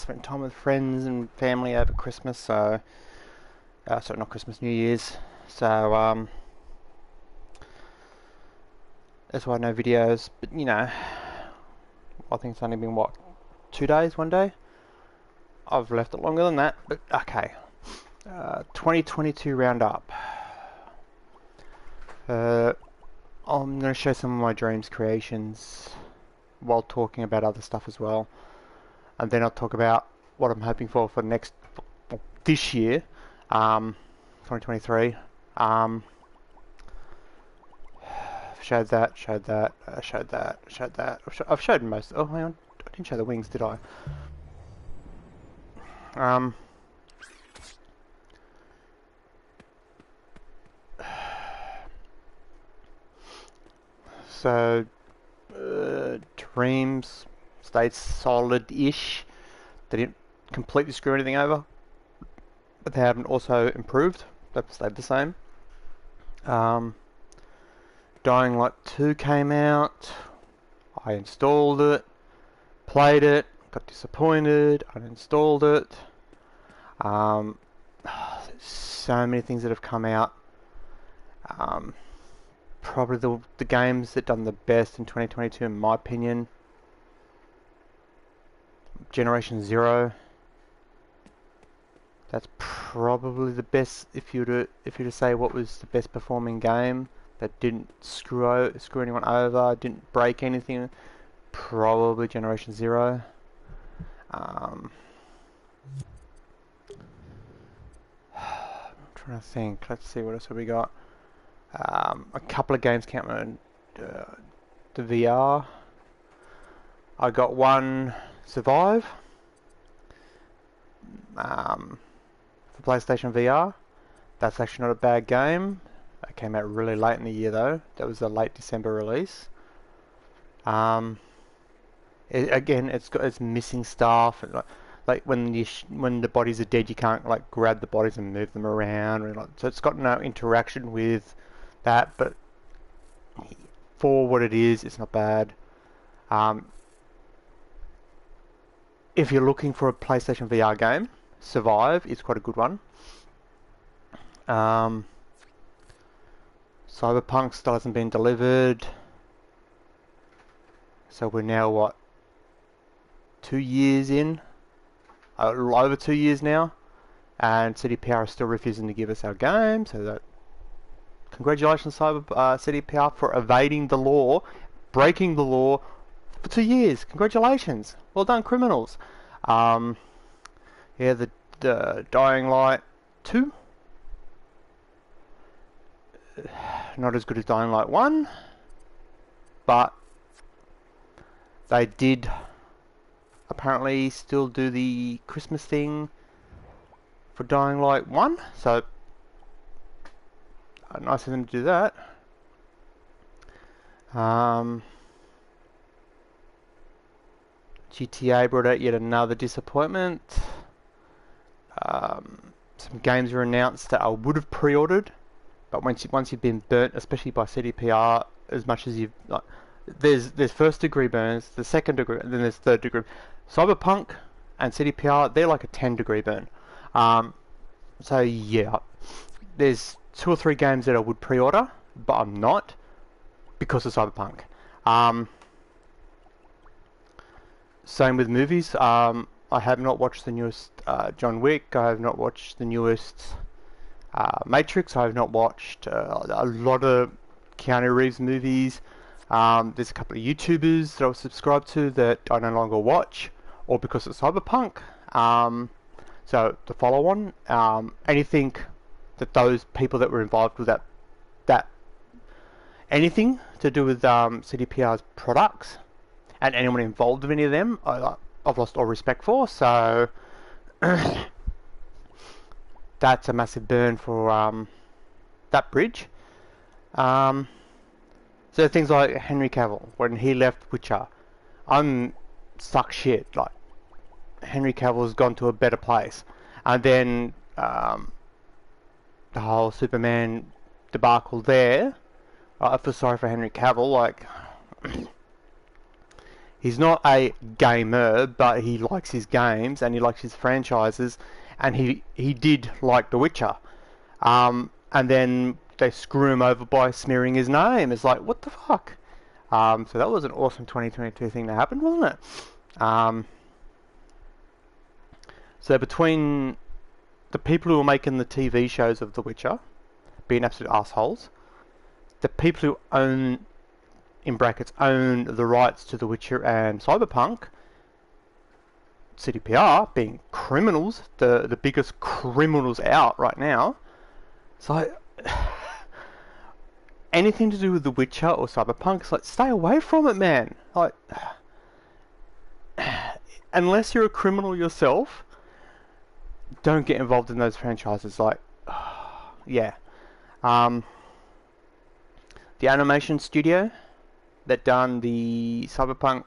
spent time with friends and family over Christmas, so sorry, not Christmas, New Year's. So that's why no videos. But you know, I think it's only been what, 2 days, one day. I've left it longer than that, but okay. 2022 roundup. I'm going to show some of my dreams creations while talking about other stuff as well, and then I'll talk about what I'm hoping for this year, 2023. Showed that, showed that, showed that, showed that. I've showed most. Oh, hang on, I didn't show the wings, did I? So, dreams stayed solid-ish. They didn't completely screw anything over, but they haven't also improved. They've stayed the same. Dying Light 2 came out. I installed it, played it, got disappointed, uninstalled it. So many things that have come out. Probably the games that done the best in 2022, in my opinion. Generation Zero. That's probably the best. If you were to say what was the best performing game that didn't screw anyone over, didn't break anything, probably Generation Zero. I'm trying to think. Let's see, what else have we got? A couple of games came out on the VR. I got one, Survive, for PlayStation VR. That's actually not a bad game. It came out really late in the year though. That was a late December release. Again, it's missing stuff. Like when the bodies are dead, you can't like grab the bodies and move them around. So it's got no interaction with that. But for what it is, it's not bad. If you're looking for a PlayStation VR game, Survive is quite a good one. Cyberpunk still hasn't been delivered. So we're now, what, 2 years in? Over 2 years now. And CDPR is still refusing to give us our game. So that, congratulations, CDPR, for evading the law, breaking the law for 2 years. Congratulations. Well done, criminals. Yeah, the Dying Light 2. Not as good as Dying Light 1, but they did apparently still do the Christmas thing for Dying Light 1, so nice of them to do that. GTA brought out yet another disappointment. Some games were announced that I would have pre-ordered, but once you've been burnt, especially by CDPR, as much as you've like, there's first degree burns, the second degree, and then there's third degree. Cyberpunk and CDPR, they're like a 10-degree burn. So yeah, there's 2 or 3 games that I would pre-order, but I'm not because of Cyberpunk. Same with movies. I have not watched the newest John Wick. I have not watched the newest Matrix. I have not watched a lot of Keanu Reeves movies. There's a couple of YouTubers that I was subscribed to that I no longer watch, or because of Cyberpunk. So the follow-on, anything that those people that were involved with that anything to do with CDPR's products, and anyone involved with any of them, I've lost all respect for. So that's a massive burn for that bridge. So things like Henry Cavill, when he left Witcher, I'm suck shit. Like, Henry Cavill's gone to a better place, and then the whole Superman debacle there. I feel sorry for Henry Cavill. Like, He's not a gamer, but he likes his games and he likes his franchises, and he did like The Witcher. And then they screw him over by smearing his name. It's like, what the fuck? So that was an awesome 2022 thing that happened, wasn't it? So between the people who were making the TV shows of The Witcher being absolute assholes, the people who own, in brackets, own the rights to The Witcher and Cyberpunk, CDPR being criminals, the biggest criminals out right now. So anything to do with The Witcher or Cyberpunk, it's like, stay away from it, man. Like, unless you're a criminal yourself, don't get involved in those franchises. Like, yeah. The animation studio that done the Cyberpunk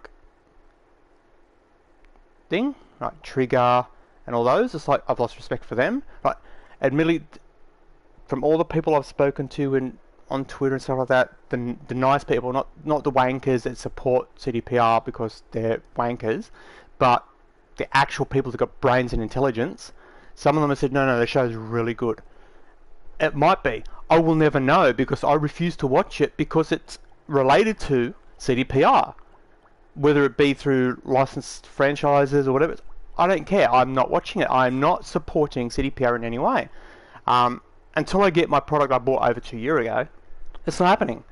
thing, like Trigger and all those, it's like, I've lost respect for them. Like, admittedly, from all the people I've spoken to and on Twitter and stuff like that, the nice people, not the wankers that support CDPR because they're wankers, but the actual people that got brains and intelligence, some of them have said, no, the show's really good. It might be. I will never know because I refuse to watch it because it's related to CDPR. Whether it be through licensed franchises or whatever, I don't care. I'm not watching it. I'm not supporting CDPR in any way. Until I get my product I bought over 2 years ago, it's not happening.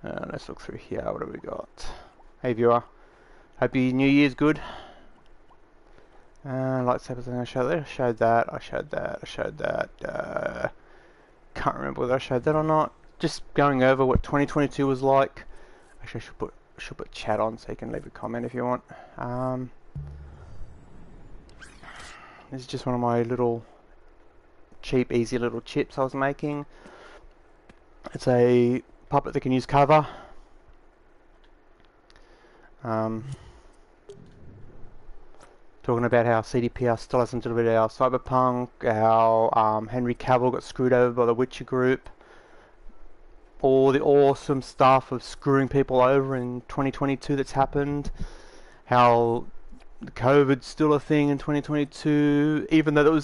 Let's look through here. What have we got? Hey viewer, hope your New Year's good. Lightsabers, I showed that. I showed that. Can't remember whether I showed that or not. Just going over what 2022 was like. Actually, I should put chat on so you can leave a comment if you want. This is just one of my little cheap, easy little chips I was making. It's a puppet that can use cover. Talking about how CDPR still hasn't delivered our Cyberpunk, how Henry Cavill got screwed over by the Witcher group, all the awesome stuff of screwing people over in 2022 that's happened, how the COVID's still a thing in 2022, even though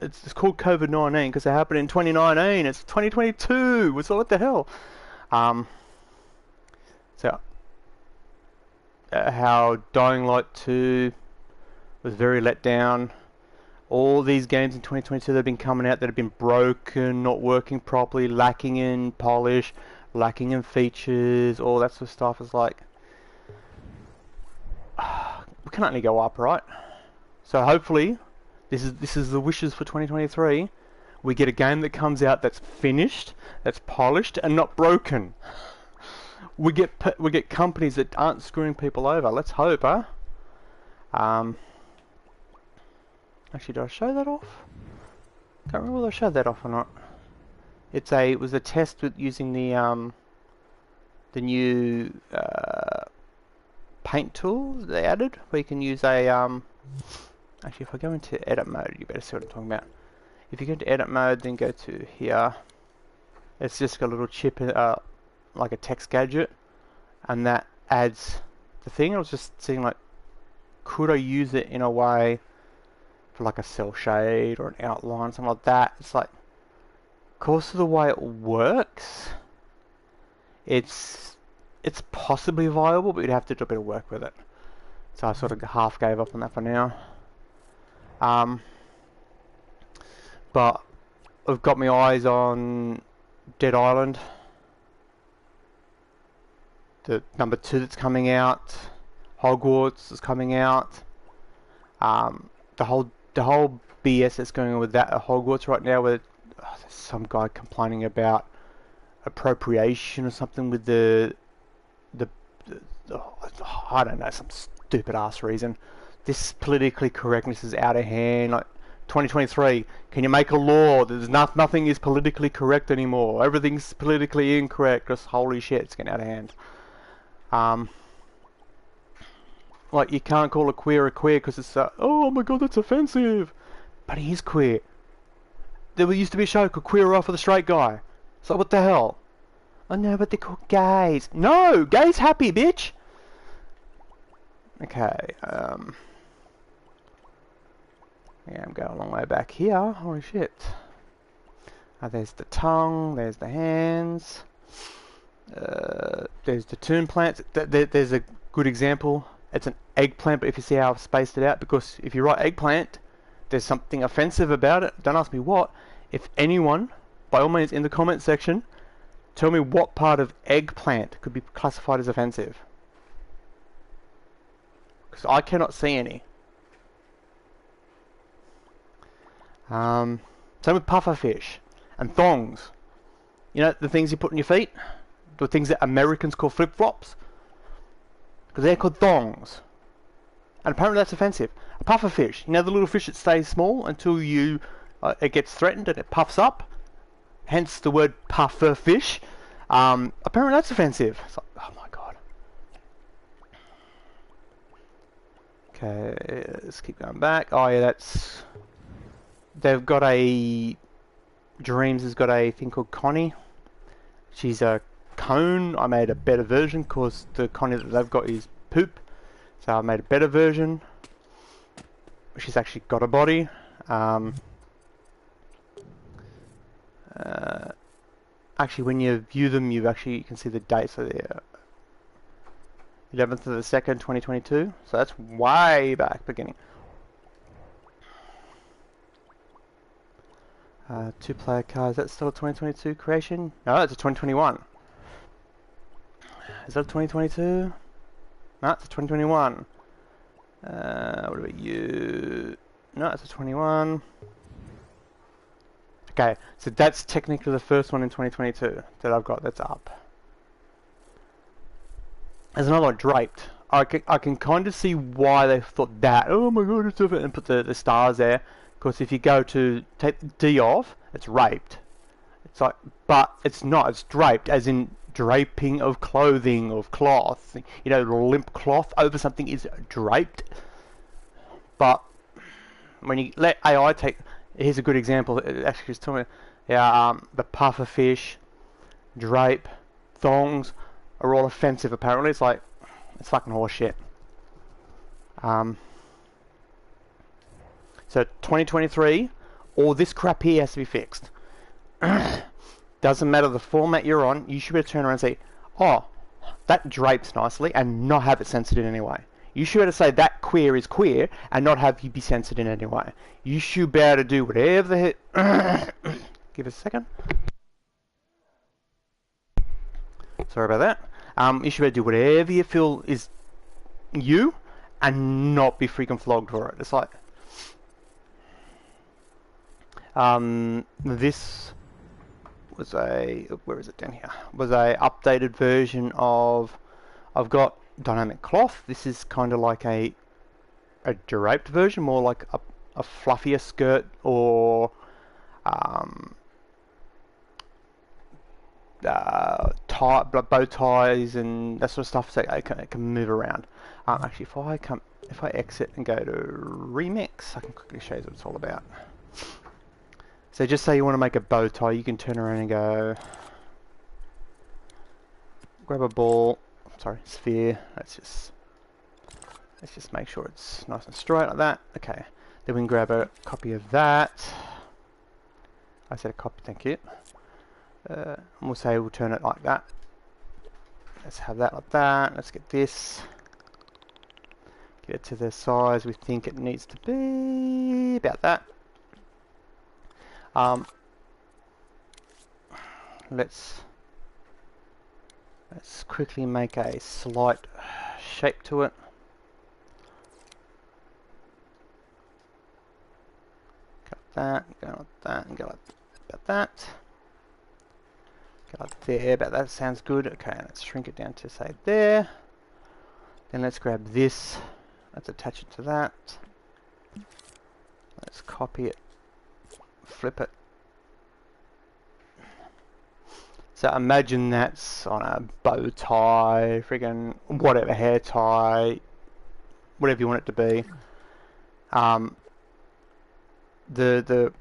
it's called COVID-19 because it happened in 2019, it's 2022, so what the hell? How Dying Light 2 was very let down. All these games in 2022 that have been coming out that have been broken, not working properly, lacking in polish, lacking in features, all that sort of stuff is like, we can only go up, right? So hopefully, this is the wishes for 2023. We get a game that comes out that's finished, that's polished, and not broken. We get companies that aren't screwing people over. Let's hope, huh? Actually, did I show that off? Can't remember whether I showed that off or not. It was a test with using the new paint tool they added, where you can use a actually, if I go into edit mode, you better see what I'm talking about. If you go into edit mode, then go to here. It's just got a little chip, like a text gadget, and that adds the thing. I was just seeing, like, could I use it in a way for like a cell shade or an outline, something like that. It's like, of course, of the way it works, it's possibly viable, but you'd have to do a bit of work with it. So I sort of half gave up on that for now. But I've got my eyes on Dead Island, the number 2 that's coming out. Hogwarts is coming out. The whole BS that's going on with that at Hogwarts right now, where there's some guy complaining about appropriation or something with the I don't know, some stupid ass reason. This politically correctness is out of hand. Like 2023, can you make a law? There's nothing is politically correct anymore. Everything's politically incorrect. Because holy shit, it's getting out of hand. Like, you can't call a queer because it's oh my god, that's offensive. But he is queer. There used to be a show called Queer Eye for the Straight Guy. So what the hell? Oh no, but they're called gays. No, gays happy, bitch. Okay. Yeah, I'm going a long way back here. Holy shit. There's the tongue. There's the hands. There's the toon plants. There's a good example. It's an eggplant, but if you see how I've spaced it out, because if you write eggplant, there's something offensive about it. Don't ask me what. If anyone, by all means, in the comment section, tell me what part of eggplant could be classified as offensive. Because I cannot see any. Same with pufferfish and thongs. You know, the things you put on your feet? The things that Americans call flip-flops? Because they're called thongs. And apparently that's offensive. A pufferfish, you know the little fish that stays small until you it gets threatened and it puffs up? Hence the word pufferfish. Apparently that's offensive. It's like, oh my god. Okay, let's keep going back. Oh yeah, that's... They've got a... Dreams has got a thing called Connie. She's a cone. I made a better version because the Connie that they've got is poop. So I made a better version. She's actually got a body. Actually, when you view them, you can see the dates. So they're 11th of the 2nd, 2022. So that's way back beginning. Two-player card. Is that still a 2022 creation? No, it's a 2021. Is that a 2022? No, it's a 2021. What about you? No, it's a 21. Okay, so that's technically the first one in 2022 that I've got that's up. There's another one, draped. I can kind of see why they thought that. Oh my god, it's over, and put the stars there. Because if you go to take the D off, it's raped. It's like, but it's not. It's draped, as in draping of clothing, of cloth. You know, limp cloth over something is draped. But when you let AI take, here's a good example. It actually just told me, yeah, the pufferfish, drape, thongs are all offensive. Apparently, it's like it's fucking horseshit. So 2023, all this crap here has to be fixed. Doesn't matter the format you're on, you should be able to turn around and say, oh, that drapes nicely, and not have it censored in any way. You should be able to say that queer is queer, and not have you be censored in any way. You should be able to do whatever the heck... Give us a second. Sorry about that. You should be able to do whatever you feel is you, and not be freaking flogged for it. It's like... this was a, where is it down here? Was a updated version of, I've got dynamic cloth. This is kind of like a draped version, more like a fluffier skirt, or bow ties and that sort of stuff, so it can move around. Actually, if I exit and go to remix, I can quickly show you what it's all about. So just say you want to make a bow tie, you can turn around and go, grab a ball, sorry, sphere. Let's just make sure it's nice and straight like that. Okay, then we can grab a copy of that. I said a copy, thank you. And we'll say we'll turn it like that. Let's have that like that. Let's get this. Get it to the size we think it needs to be. About that. Let's quickly make a slight shape to it. Got that, go like that, and go like about that. Go like there, about that sounds good. Okay, let's shrink it down to say there. Then let's grab this. Let's attach it to that. Let's copy it. Flip it. So imagine that's on a bow tie, friggin' whatever, hair tie, whatever you want it to be. The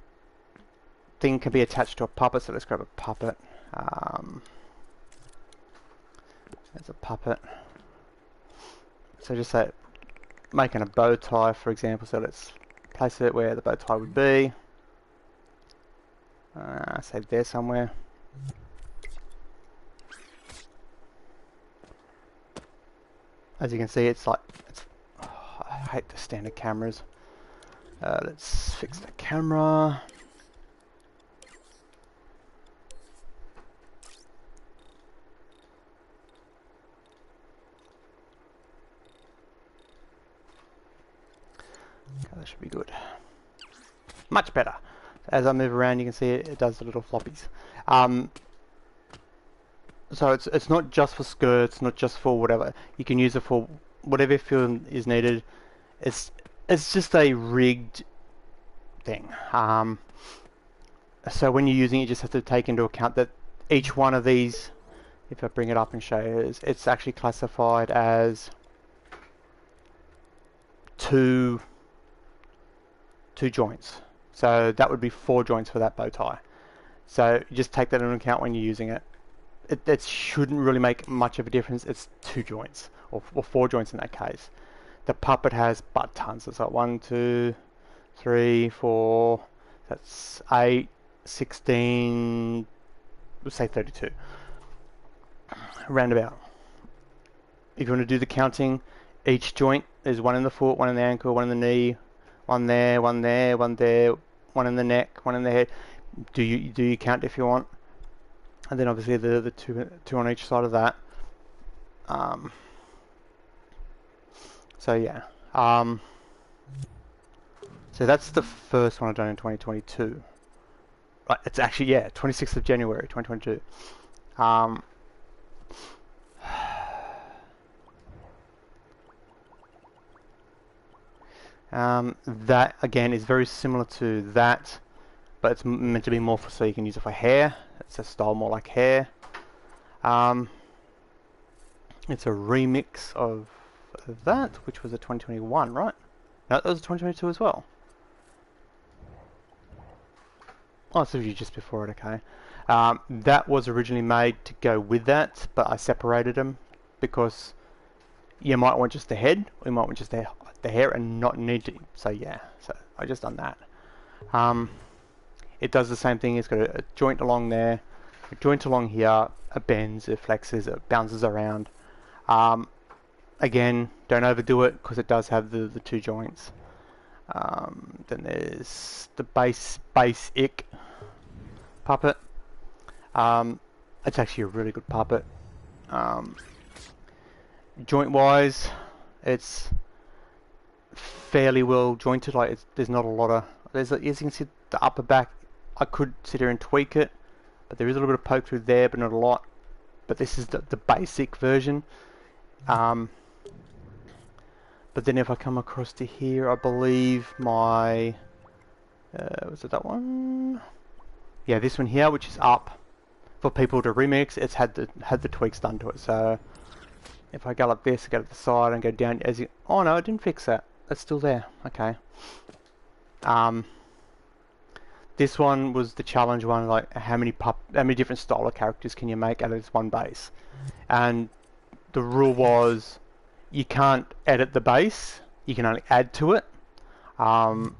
thing can be attached to a puppet, so let's grab a puppet. There's a puppet. So just say making a bow tie, for example. So let's place it where the bow tie would be. Say there somewhere. As you can see, it's like I hate the standard cameras. Let's fix the camera. Okay, that should be good. Much better. As I move around, you can see it does the little floppies. So it's not just for skirts, not just for whatever. You can use it for whatever you feel is needed. It's just a rigged thing. So when you're using it, you just have to take into account that each one of these, if I bring it up and show you, it's actually classified as two joints. So that would be 4 joints for that bow tie. So you just take that into account when you're using it. It shouldn't really make much of a difference. It's 2 joints, or 4 joints in that case. The puppet has butt tons. It's like 1, 2, 3, 4. That's 8, 16. Let's say 32. Roundabout. If you want to do the counting, each joint is 1 in the foot, 1 in the ankle, 1 in the knee, 1 there, 1 there, 1 there, 1 in the neck, 1 in the head. Do you count if you want? And then obviously the two on each side of that. So yeah. So that's the first one I've done in 2022. Right, it's actually, yeah, 26th of January 2022. That again is very similar to that, but it's meant to be more so you can use it for hair. It's a style more like hair. It's a remix of that, which was a 2021, right? No, that was a 2022 as well. Oh, it's literally just before it, okay. That was originally made to go with that, but I separated them because you might want just the head, or you might want just the hair and not need to. So yeah, so I just done that. It does the same thing. It's got a joint along there, a joint along here, it bends, it flexes, it bounces around. Again, don't overdo it because it does have the 2 joints. Then there's the basic puppet. It's actually a really good puppet. Joint wise, it's fairly well jointed. Like there's not a lot of, as you can see, the upper back, I could sit here and tweak it, but there is a little bit of poke through there, but not a lot. But this is the basic version. But then if I come across to here, I believe my was it that one? Yeah, this one here, which is up for people to remix. It's had the tweaks done to it. So if I go like this, go to the side and go down, as you, oh no, I didn't fix that. That's still there. Okay. This one was the challenge one, like how many different style of characters can you make out of this one base? And the rule was you can't edit the base, you can only add to it. So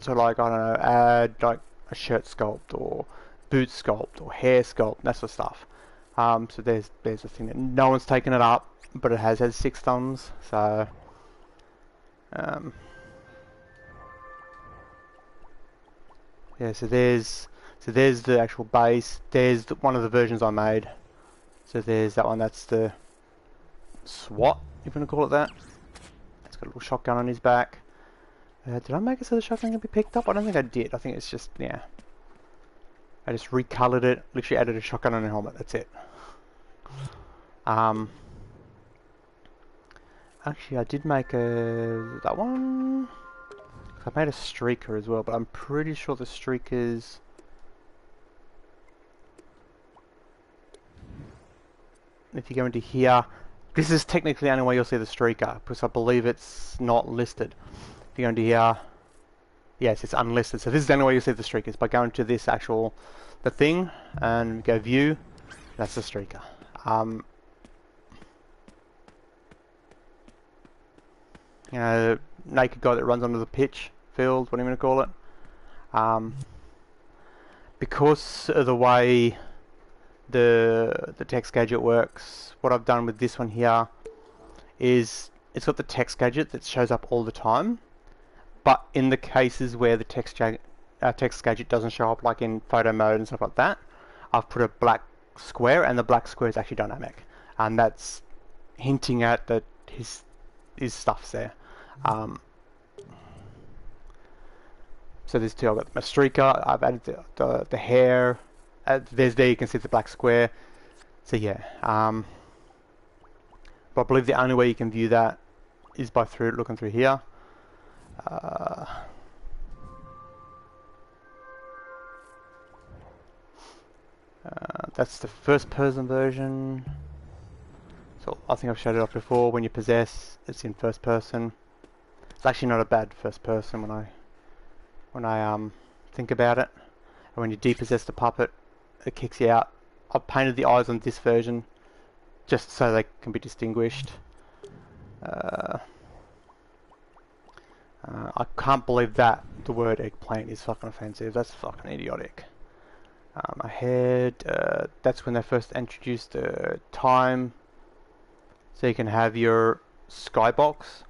like, I don't know, add like a shirt sculpt or boot sculpt or hair sculpt, that sort of stuff. So there's a thing that no one's taken it up, but it has 6 thumbs. So yeah, so there's the actual base. There's one of the versions I made. So there's that one. That's the SWAT, if you want to call it that. It's got a little shotgun on his back. Did I make it so the shotgun can be picked up? I don't think I did. I think it's just, yeah. I just recolored it. Literally added a shotgun on a helmet. That's it. Actually, I did make that one. I made a streaker as well, but I'm pretty sure the streakers. If you go into here, this is technically the only way you'll see the streaker, because I believe it's not listed. If you go into here, yes, it's unlisted. So this is the only way you'll see the streakers, by going to this the thing, and go view, that's the streaker. You know, naked guy that runs onto the pitch, field, whatever you want to call it. Because of the way the text gadget works, what I've done with this one here is it's got the text gadget that shows up all the time, but in the cases where the text gadget doesn't show up, like in photo mode and stuff like that, I've put a black square, and the black square is actually dynamic, and that's hinting at that his stuff's there. So there's two. I've got my streaker. I've added the hair. There you can see the black square. So yeah. But I believe the only way you can view that is by looking through here. That's the first person version. So I think I've showed it off before. When you possess, it's in first person. It's actually not a bad first person when I think about it. And when you depossess the puppet, it kicks you out. I've painted the eyes on this version just so they can be distinguished. I can't believe that the word eggplant is fucking offensive. That's fucking idiotic. My head, that's when they first introduced time. So you can have your skybox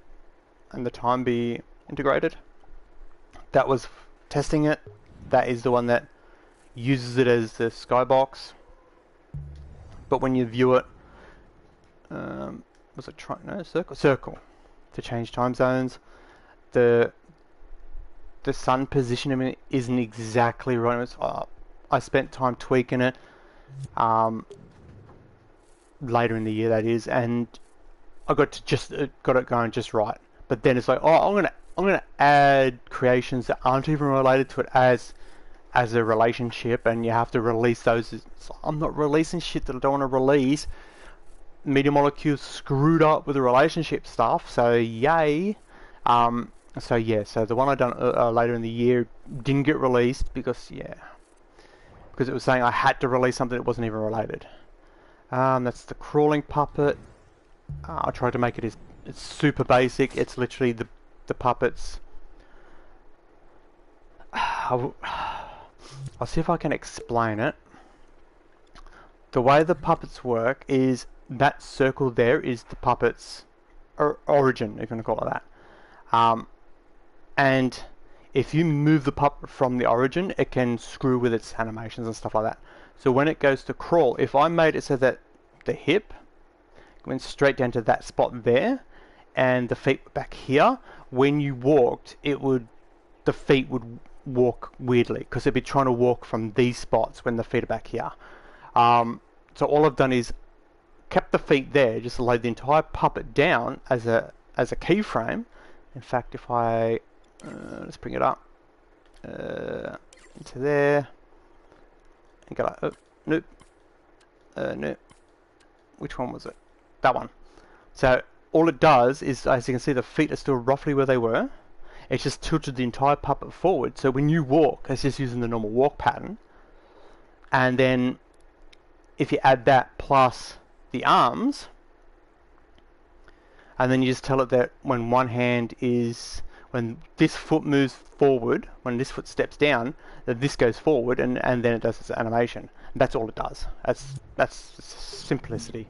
and the time be integrated. That was testing it. That is the one that uses it as the skybox. But when you view it, was it circle to change time zones. The sun position of it isn't exactly right. I spent time tweaking it later in the year, that is, and I got it going just right. But then it's like, oh, I'm gonna add creations that aren't even related to it as a relationship, and you have to release those. I'm not releasing shit that I don't want to release. Media Molecules screwed up with the relationship stuff, so yay. So yeah, so the one I done later in the year didn't get released because it was saying I had to release something that wasn't even related. That's the crawling puppet. I tried to make it it's super basic. It's literally the puppets. I'll see if I can explain it. The way the puppets work is that circle there is the puppet's origin, if you want to call it that. And if you move the puppet from the origin, it can screw with its animations and stuff like that. So when it goes to crawl, if I made it so that the hip went straight down to that spot there, and the feet were back here, when you walked, the feet would walk weirdly, because it'd be trying to walk from these spots when the feet are back here. So all I've done is kept the feet there, just laid the entire puppet down as a keyframe. In fact, if I let's bring it up into there and go like, oh, nope, nope. Which one was it? That one. So all it does is, as you can see, the feet are still roughly where they were. It's just tilted the entire puppet forward. So when you walk, it's just using the normal walk pattern. And then if you add that plus the arms, and then you just tell it that when when this foot moves forward, when this foot steps down, that this goes forward, and then it does its animation. That's all it does. That's simplicity.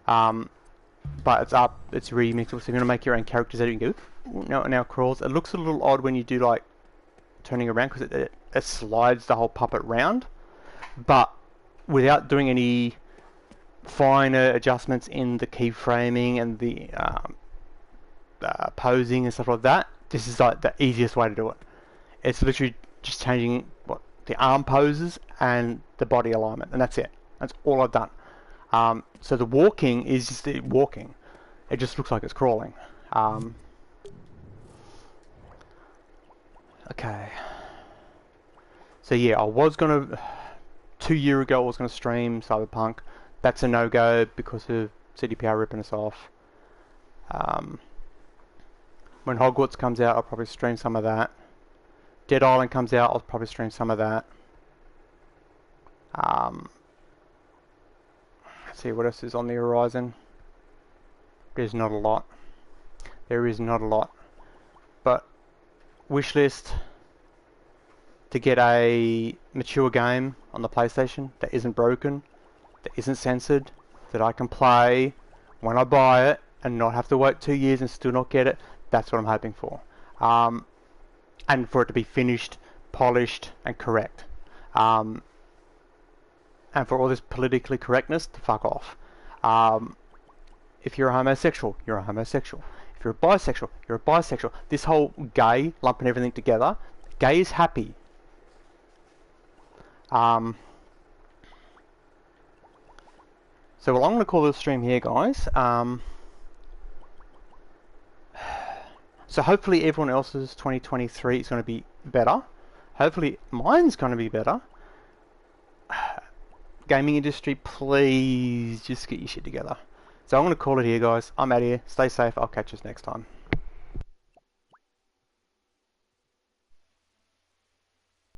But it's up, it's remixable, so you're going to make your own characters that you can go, now it crawls. It looks a little odd when you do like turning around, because it slides the whole puppet round, but without doing any finer adjustments in the keyframing and the posing and stuff like that, this is like the easiest way to do it. It's literally just changing the arm poses and the body alignment, and that's it. That's all I've done. So the walking is just walking. It just looks like it's crawling. Okay. So yeah, I was gonna 2 years ago I was gonna stream Cyberpunk. That's a no-go because of CDPR ripping us off. When Hogwarts comes out, I'll probably stream some of that. Dead Island comes out, I'll probably stream some of that. Let's see what else is on the horizon. There's not a lot. There is not a lot. But wishlist to get a mature game on the PlayStation that isn't broken, that isn't censored, that I can play when I buy it and not have to wait 2 years and still not get it. That's what I'm hoping for. And for it to be finished, polished, and correct. And for all this politically correctness to fuck off. If you're a homosexual, you're a homosexual. If you're a bisexual, you're a bisexual. This whole gay, lumping everything together, gay is happy. So well, I'm going to call this stream here, guys. So hopefully everyone else's 2023 is going to be better. Hopefully mine's going to be better. Gaming industry, please just get your shit together. So I'm going to call it here, guys. I'm out of here. Stay safe. I'll catch us next time.